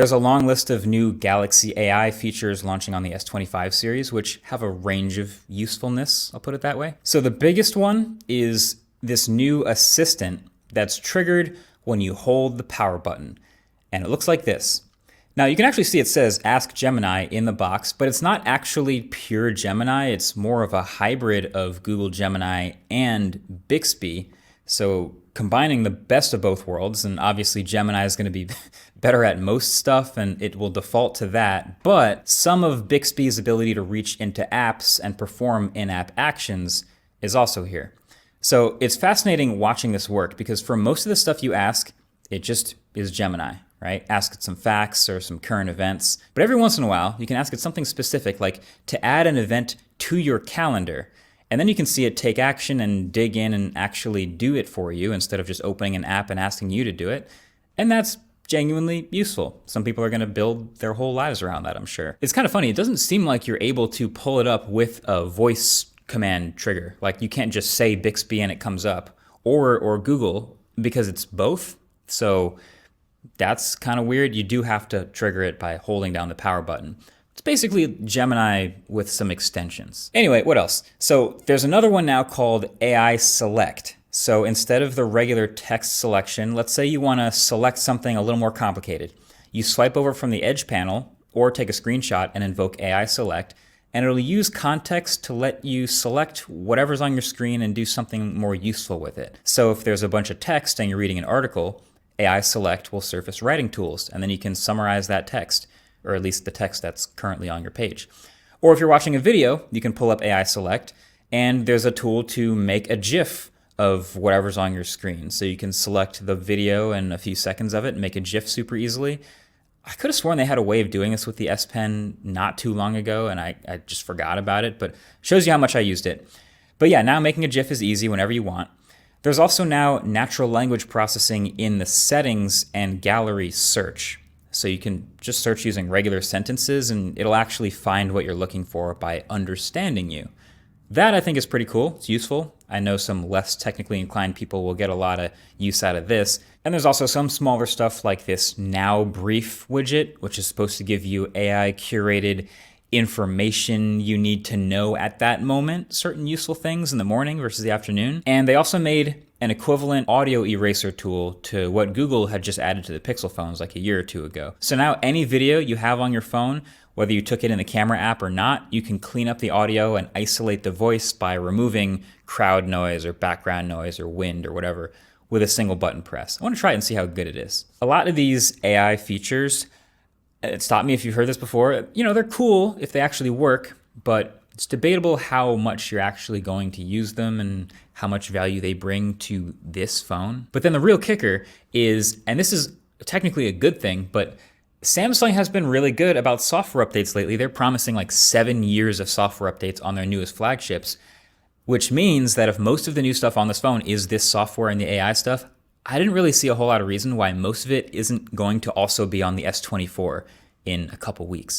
There's a long list of new Galaxy AI features launching on the S25 series, which have a range of usefulness, I'll put it that way. So the biggest one is this new assistant that's triggered when you hold the power button. And it looks like this. Now you can actually see it says Ask Gemini in the box, but it's not actually pure Gemini. It's more of a hybrid of Google Gemini and Bixby. So combining the best of both worlds, and obviously Gemini is going to be better at most stuff and it will default to that, but some of Bixby's ability to reach into apps and perform in-app actions is also here. So it's fascinating watching this work because for most of the stuff you ask, it just is Gemini, right? Ask it some facts or some current events, but every once in a while you can ask it something specific like to add an event to your calendar. And then you can see it take action and dig in and actually do it for you instead of just opening an app and asking you to do it. And that's genuinely useful. Some people are going to build their whole lives around that, I'm sure. It's kind of funny. It doesn't seem like you're able to pull it up with a voice command trigger. Like you can't just say Bixby and it comes up, or Google, because it's both. So that's kind of weird. You do have to trigger it by holding down the power button. It's basically Gemini with some extensions. Anyway, what else? So there's another one now called AI Select. So instead of the regular text selection, let's say you want to select something a little more complicated. You swipe over from the Edge panel or take a screenshot and invoke AI Select, and it'll use context to let you select whatever's on your screen and do something more useful with it. So if there's a bunch of text and you're reading an article, AI Select will surface writing tools, and then you can summarize that text, or at least the text that's currently on your page. Or if you're watching a video, you can pull up AI Select, and there's a tool to make a GIF of whatever's on your screen. So you can select the video and a few seconds of it and make a GIF super easily. I could have sworn they had a way of doing this with the S Pen not too long ago, and I just forgot about it, but shows you how much I used it. But yeah, now making a GIF is easy whenever you want. There's also now natural language processing in the settings and gallery search. So you can just search using regular sentences and it'll actually find what you're looking for by understanding you. That I think is pretty cool. It's useful. I know some less technically inclined people will get a lot of use out of this. And there's also some smaller stuff like this Now Brief widget, which is supposed to give you AI curated information you need to know at that moment, certain useful things in the morning versus the afternoon. And they also made an equivalent audio eraser tool to what Google had just added to the Pixel phones like a year or two ago. So now any video you have on your phone, whether you took it in the camera app or not, you can clean up the audio and isolate the voice by removing crowd noise or background noise or wind or whatever with a single button press. I want to try it and see how good it is. A lot of these AI features, stop me if you've heard this before, they're cool if they actually work, but it's debatable how much you're actually going to use them and how much value they bring to this phone. But then the real kicker is, and this is technically a good thing, but Samsung has been really good about software updates lately. They're promising like 7 years of software updates on their newest flagships, which means that if most of the new stuff on this phone is this software and the AI stuff, I didn't really see a whole lot of reason why most of it isn't going to also be on the S24 in a couple weeks.